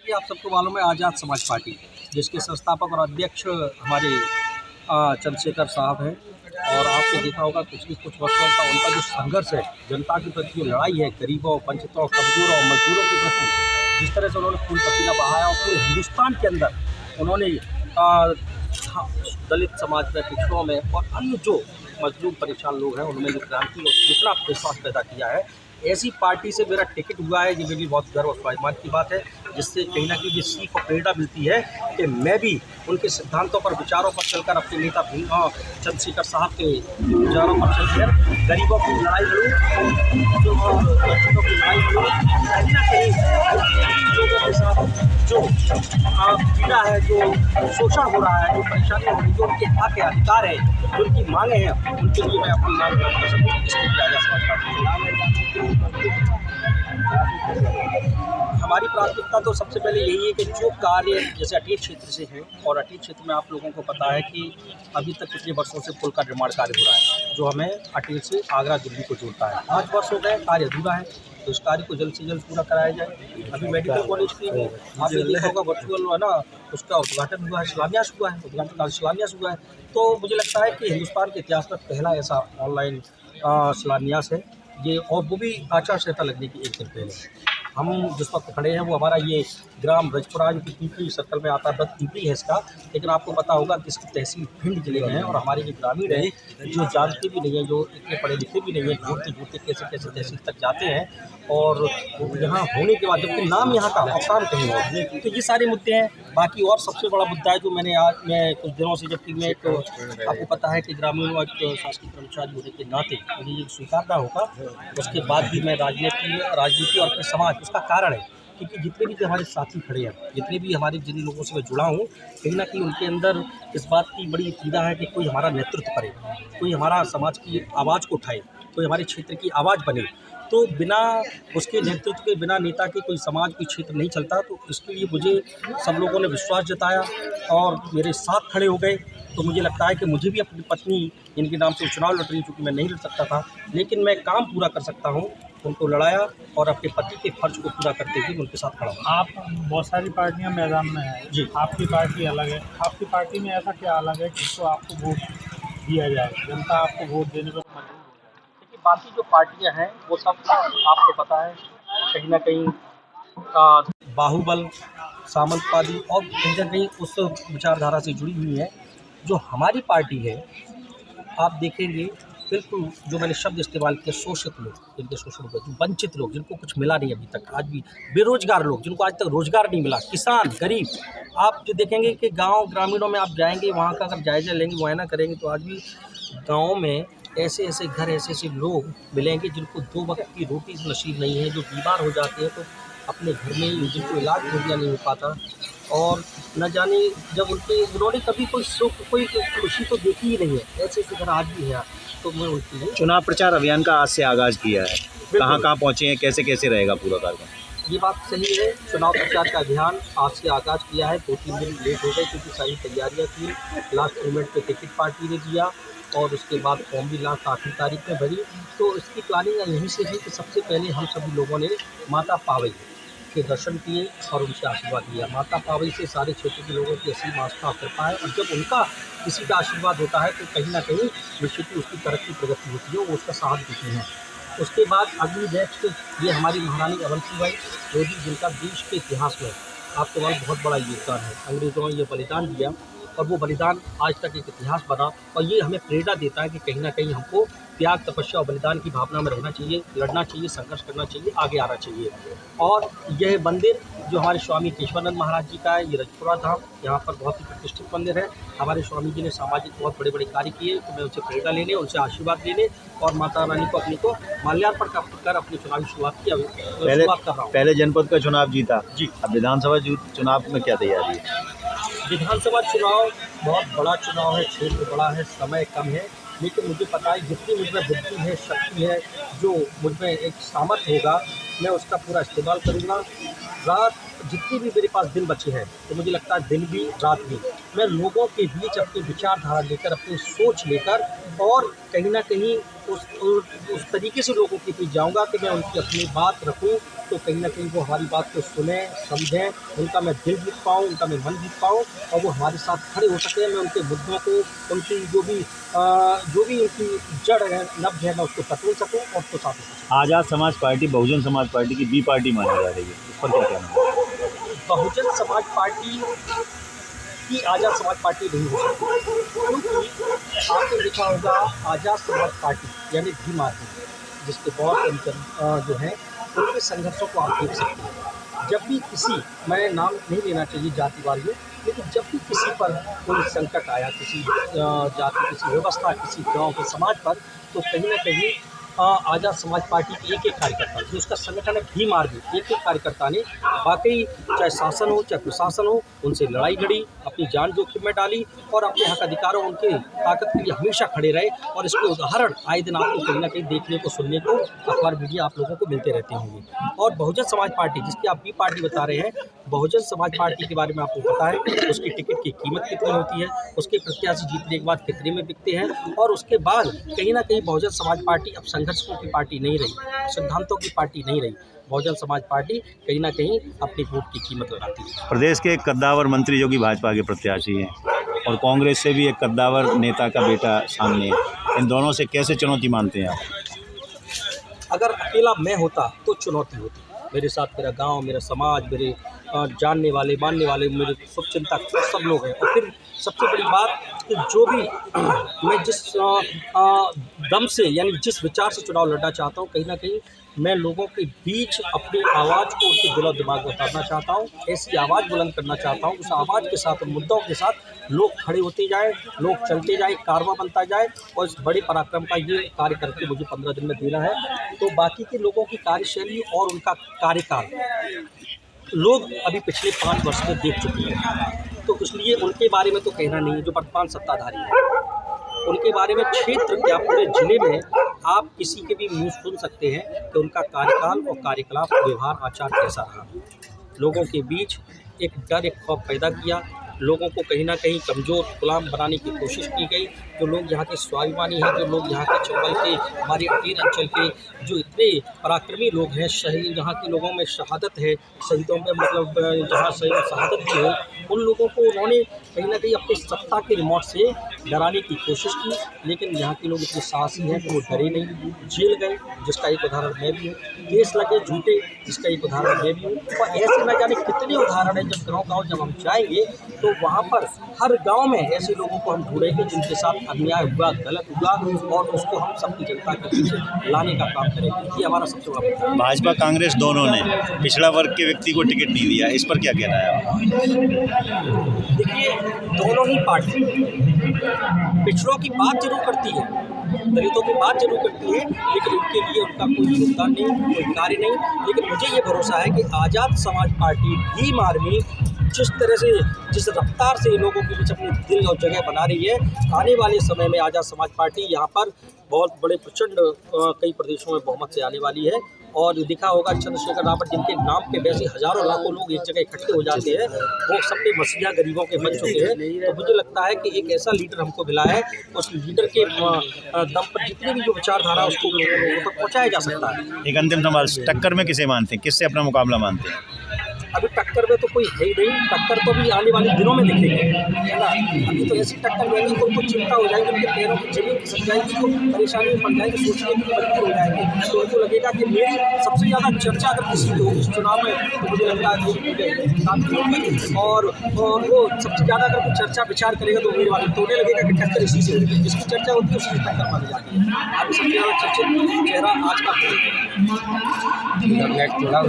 कि आप सबको मालूम है आज़ाद समाज पार्टी, जिसके संस्थापक और अध्यक्ष हमारे चंद्रशेखर साहब हैं। और आपने देखा होगा पिछले कुछ वर्षों का उनका जो संघर्ष है, जनता के प्रति जो लड़ाई है, गरीबों, वंचितों, कमजोरों और मजदूरों के प्रति जिस तरह से उन्होंने खून पसीना बहाया और पूरे हिंदुस्तान के अंदर उन्होंने दलित समाज में, पिछड़ों में और अन्य जो मजलूम परेशान लोग हैं उनमें जो क्रांति और चेतना विश्वास पैदा किया है, ऐसी पार्टी से मेरा टिकट हुआ है। ये मेरे लिए बहुत गर्व और स्वाभिमान की बात है, जिससे कहीं ना कहीं ये सीख और प्रेरणा मिलती है कि मैं भी उनके सिद्धांतों पर, विचारों पर चलकर अपने नेता चंद्रशेखर साहब के विचारों पर चलकर गरीबों की लड़ाई लड़ूँ, जो बच्चों की लड़ाई लड़ूँ, कहीं ना कहीं लोगों के साथ जो पीड़ा है, जो शोषण हो रहा है, जो परेशानी हो रही है, जो उनके हक है, अधिकार है, जो उनकी मांगे हैं, उनके लिए मैं अपनी मांग कर सकूँ। इसके लिए आज़ाद समाज पार्टी हमारी प्राथमिकता तो सबसे पहले यही है कि जो कार्य जैसे अटीट क्षेत्र से है, और अटीट क्षेत्र में आप लोगों को पता है कि अभी तक कितने वर्षों से पुल का निर्माण कार्य हो रहा है, जो हमें अटीट से आगरा दिल्ली को जोड़ता है। 5 वर्ष हो गए, कार्य अधूरा है, तो इस कार्य को जल्द से जल्द पूरा कराया जाए। अभी मेडिकल कॉलेज की आपने देखा होगा वर्चुअल है ना, उसका उद्घाटन हुआ है, शिलान्यास हुआ है, उद्घाटन का शिलान्यास हुआ है। तो मुझे लगता है कि हिंदुस्तान के इतिहास में पहला ऐसा ऑनलाइन शिलान्यास है ये, और वो भी आचार संहिता लगने की एक दिन पहले। हम जिस वक्त खड़े हैं वो हमारा ये ग्राम रजपुरा जो कि पिंपरी सर्कल में आता है, बस पिंपरी है इसका, लेकिन आपको पता होगा कि इसकी तहसील भिंड जिले में है। और हमारे जो ग्रामीण हैं जो जानते भी नहीं हैं, जो इतने पढ़े लिखे भी नहीं हैं, ढूंढते ढूंढते कैसे कैसे तहसील तक जाते हैं, और यहाँ होने के बाद जबकि नाम यहाँ का और काम कहीं और। तो ये सारे मुद्दे हैं। बाकी और सबसे बड़ा मुद्दा है जो मैं कुछ दिनों से, जबकि मैं एक आपको पता है कि ग्रामीण व शासकीय कर्मचारी होने के नाते मुझे ये स्वीकारना होगा, उसके बाद भी मैं राजनीति और अपने समाज, उसका कारण है क्योंकि जितने भी हमारे साथी खड़े हैं, जितने भी हमारे जिन लोगों से मैं जुड़ा हूँ, कहीं ना कहीं उनके अंदर इस बात की बड़ी पीड़ा है कि कोई हमारा नेतृत्व करे, कोई हमारा समाज की आवाज़ को उठाए, कोई हमारे क्षेत्र की आवाज़ बने। तो बिना उसके नेतृत्व के, बिना नेता के कोई समाज, कोई क्षेत्र नहीं चलता। तो इसके लिए मुझे सब लोगों ने विश्वास जताया और मेरे साथ खड़े हो गए। तो मुझे लगता है कि मुझे भी अपनी पत्नी, इनके नाम से चुनाव लड़ रही, चूँकि मैं नहीं लड़ सकता था, लेकिन मैं काम पूरा कर सकता हूँ, उनको लड़ाया और अपने पति के फर्ज को पूरा करते हुए उनके साथ खड़ा हूँ। आप बहुत सारी पार्टियां मैदान में हैं जी, आपकी पार्टी अलग है। आपकी पार्टी में ऐसा क्या अलग है जिसको आपको वोट दिया जाए, जनता आपको वोट देने पर मजबूर हो जाए? देखिए बाकी जो पार्टियां हैं वो सब आपको पता है कहीं ना कहीं बाहुबल, सामंतवादी और कहीं ना कहीं उस विचारधारा से जुड़ी हुई है। जो हमारी पार्टी है, आप देखेंगे बिल्कुल जो मैंने शब्द इस्तेमाल किया, शोषित लोग, जिनके शोषण हुए, जो वंचित लोग, जिनको कुछ मिला नहीं अभी तक, आज भी बेरोजगार लोग, जिनको आज तक रोजगार नहीं मिला, किसान, गरीब। आप जो देखेंगे कि गांव ग्रामीणों में आप जाएंगे, वहाँ का अगर जायजा लेंगे, मुआयना करेंगे, तो आज भी गाँव में ऐसे ऐसे घर, ऐसे ऐसे लोग मिलेंगे जिनको 2 वक्त की रोटी नसीब नहीं है, जो बीमार हो जाते हैं तो अपने घर में ही, जिनको इलाज मुहैया नहीं हो पाता, और न जाने जब उन्होंने कभी कोई सुख, कोई खुशी तो देखी ही नहीं है। ऐसे ऐसे घर आज भी है। तो मैं उनकी नहीं। चुनाव प्रचार अभियान का आज से आगाज किया है, कहाँ कहाँ पहुँचे हैं, कैसे कैसे रहेगा पूरा कार्यक्रम? ये बात सही है, चुनाव प्रचार का अभियान आज से आगाज़ किया है। 2-3 दिन लेट हो गए क्योंकि सारी तैयारियां थी, लास्ट मोमेंट पे टिकट पार्टी ने दिया और उसके बाद फॉर्म भी लास्ट आखिरी तारीख में भरी। तो इसकी प्लानिंग यहीं से थी कि सबसे पहले हम सभी लोगों ने माता पावई के दर्शन किए और उनसे आशीर्वाद लिया। माता पावई से सारे क्षेत्र के लोगों की असीम आस्था और कृपा है, और जब उनका किसी का आशीर्वाद होता है तो कहीं ना कहीं निश्चित ही उसकी तरक्की प्रगति होती है, वो उसका साथ देती हैं। उसके बाद अगली नेक्स्ट ये हमारी महारानी अवंतीबाई जोधी, जिनका देश के इतिहास में आपके पास बहुत बड़ा योगदान है। अंग्रेज़ों ने ये बलिदान दिया और वो बलिदान आज तक एक इतिहास बना, और ये हमें प्रेरणा देता है कि कहीं ना कहीं हमको त्याग, तपस्या और बलिदान की भावना में रहना चाहिए, लड़ना चाहिए, संघर्ष करना चाहिए, आगे आना चाहिए। और यह मंदिर जो हमारे स्वामी केशवानंद महाराज जी का है, ये रजपुरा धाम, यहाँ पर बहुत ही प्रतिष्ठित मंदिर है। हमारे स्वामी जी ने सामाजिक बहुत बड़े बड़े कार्य किए, तो मैं उनसे प्रेरणा लेने, उनसे आशीर्वाद लेने और माता रानी को अपने को माल्यार्पण कर अपनी चुनावी शुरुआत कर रहा हूँ। पहले जनपद का चुनाव जीता जी, अब विधानसभा चुनाव में क्या तैयारी है? विधानसभा चुनाव बहुत बड़ा चुनाव है, क्षेत्र बड़ा है, समय कम है, लेकिन मुझे पता है जितनी मुझमें बुद्धि है, शक्ति है, जो मुझमें एक सामर्थ्य होगा, मैं उसका पूरा इस्तेमाल करूँगा। रात जितनी भी मेरे पास दिन बचे हैं, तो मुझे लगता है दिन भी रात भी मैं लोगों के बीच अपनी विचारधारा लेकर, अपनी सोच लेकर और कहीं ना कहीं उस तरीके से लोगों के बीच जाऊंगा कि मैं उनकी अपनी बात रखूं, तो कहीं ना कहीं वो हमारी बात को सुने, समझें, उनका मैं दिल जीत पाऊँ, उनका मैं मन जीत पाऊँ और वो हमारे साथ खड़े हो सके। मैं उनके मुद्दों को, उनकी जो भी उनकी जड़ है, नब्ज है, मैं उसको टटोल सकूँ और उसको साथ सकूँ। आज़ाद समाज पार्टी बहुजन समाज पार्टी की बी पार्टी मानी जा रही है, इस पर क्या कहना है? बहुजन समाज पार्टी की आज़ाद समाज पार्टी नहीं हो सकती, क्योंकि आपने देखा होगा आज़ाद समाज पार्टी यानी भीम आर्मी, जिसके बहुत अनुचर जो हैं उनके संघर्षों को आप देख सकते हैं। जब भी किसी, मैं नाम नहीं लेना चाहिए जातिवाद में, लेकिन जब भी किसी पर कोई संकट आया, किसी जाति, किसी व्यवस्था, किसी गांव के समाज पर, तो कहीं ना कहीं आज़ाद समाज पार्टी के एक कार्यकर्ता, जो उसका संगठन है भीम आर्मी, एक कार्यकर्ता ने वाकई चाहे शासन हो चाहे प्रशासन हो, उनसे लड़ाई लड़ी, अपनी जान जोखिम में डाली और अपने हक अधिकारों, उनके ताकत के लिए हमेशा खड़े रहे। और इसके उदाहरण आए दिन आपको कहीं ना कहीं देखने को, सुनने को, अखबार मीडिया आप लोगों को मिलते रहते होंगे। और बहुजन समाज पार्टी, जिसकी आप बी पार्टी बता रहे हैं, बहुजन समाज पार्टी के बारे में आपको पता है उसकी टिकट की कीमत कितनी होती है, उसके प्रत्याशी जीतने के बाद कितने में बिकते हैं, और उसके बाद कहीं ना कहीं बहुजन समाज पार्टी अब संघर्षों की पार्टी नहीं रही, सिद्धांतों की पार्टी नहीं रही। बहुजन समाज पार्टी कहीं ना कहीं अपनी वोट की कीमत लगाती है। प्रदेश के एक कद्दावर मंत्री जो कि भाजपा के प्रत्याशी हैं और कांग्रेस से भी एक कद्दावर नेता का बेटा सामने है, इन दोनों से कैसे चुनौती मानते हैं आप? अगर अकेला मैं होता तो चुनौती होती, मेरे साथ मेरा गांव, मेरा समाज, मेरे जानने वाले, मानने वाले, मेरे शुभचिंतक सब लोग हैं। और फिर सबसे बड़ी बात कि जो भी मैं जिस दम से, यानी जिस विचार से चुनाव लड़ना चाहता हूँ, कहीं ना कहीं मैं लोगों के बीच अपनी आवाज़ को उनके दिलो दिमाग में उतारना चाहता हूँ, ऐसी आवाज़ बुलंद करना चाहता हूँ, उस आवाज़ के साथ, उन मुद्दों के साथ लोग खड़े होते जाए, लोग चलते जाए, कारवां बनता जाए। और इस बड़े पराक्रम का ये कार्य करके मुझे 15 दिन में देना है। तो बाकी के लोगों की कार्यशैली और उनका कार्यकाल लोग अभी पिछले 5 वर्ष में देख चुके हैं, तो इसलिए उनके बारे में तो कहना नहीं है। जो वर्तमान सत्ताधारी है उनके बारे में क्षेत्र क्या, पूरे जिले में आप किसी के भी मुंह सुन सकते हैं कि उनका कार्यकाल और कार्यकलाप, व्यवहार, आचार कैसा रहा। लोगों के बीच एक डर, एक खौफ पैदा किया, लोगों को कहीं ना कहीं कमज़ोर, गुलाम बनाने की कोशिश की गई। जो लोग यहाँ के स्वाभिमानी हैं, जो लोग यहाँ के चंबल के, हमारे अटीर अंचल के जो इतने पराक्रमी लोग हैं, शहीद, जहाँ के लोगों में शहादत है, शहीदों में मतलब जहाँ शहादत भी है, उन लोगों को उन्होंने कहीं ना कहीं अपनी सत्ता के रिमोट से डराने की कोशिश की। लेकिन यहाँ के लोग इतने साहसी हैं कि वो डरे नहीं, जेल गए, जिसका एक उदाहरण मैं भी हूँ, केस लगे झूठे, जिसका एक उदाहरण मैं भी हूँ। और ऐसे न जाने कितने उदाहरण हैं। जब गाँव जब हम जाएंगे तो वहाँ पर हर गांव में ऐसे लोगों को हम ढूंढेंगे जिनके साथ अन्याय हुआ, गलत हुआ, और उसको हम सबकी जनता के पीछे लाने का काम करेंगे। ये हमारा सबसे बड़ा मुद्दा है। भाजपा कांग्रेस दोनों ने पिछड़ा वर्ग के व्यक्ति को टिकट नहीं दिया, इस पर क्या कहना है आप? देखिए, दोनों ही पार्टी पिछड़ों की बात जरूर करती है, दलितों की बात जरूर करती है, लेकिन उनके लिए उनका कोई योगदान नहीं, कोई कार्य नहीं। लेकिन मुझे ये भरोसा है कि आज़ाद समाज पार्टी, भीम आर्मी जिस तरह से, जिस रफ्तार से लोगों के बीच अपनी दिल और जगह बना रही है, आने वाले समय में आज़ाद समाज पार्टी यहाँ पर बहुत बड़े प्रचंड कई प्रदेशों में बहुमत से आने वाली है। और दिखा होगा चंद्रशेखर रावत, जिनके नाम पे वैसे हज़ारों लाखों लोग एक जगह इकट्ठे हो जाते हैं, वो सबके मसीहा गरीबों के बन चुके हैं। तो मुझे लगता है कि एक ऐसा लीडर हमको मिला है, उस लीडर के दम पर जितनी भी जो विचारधारा उसको लोगों तक पहुँचाया जा सकता है। एक अंतिम सवाल, टक्कर में किसे मानते हैं, किससे अपना मुकाबला मानते हैं? अभी टक्कर में तो कोई है ही नहीं, टक्कर तो भी आने वाले दिनों में दिखेंगे, है ना। अभी तो ऐसी टक्कर देंगे कि उनको चिंता हो जाएगी, उनके पैरों की जमीन खिसक जाएगी, तो परेशानी में पड़ जाएंगे, सोचने की मजबूर हो जाएंगे। तो उनको लगेगा कि मेरी सबसे ज़्यादा चर्चा अगर किसी की होगी इस चुनाव में, तो मुझे लगता है और वो सबसे ज़्यादा अगर कोई चर्चा विचार करेगा तो मेरे वाले तो उन्हें लगेगा कि टक्कर इसी से होगी। जिसकी चर्चा होती है उसकी टक्कर मानी जाती है। अभी सबसे ज़्यादा चर्चित चेहरा आज का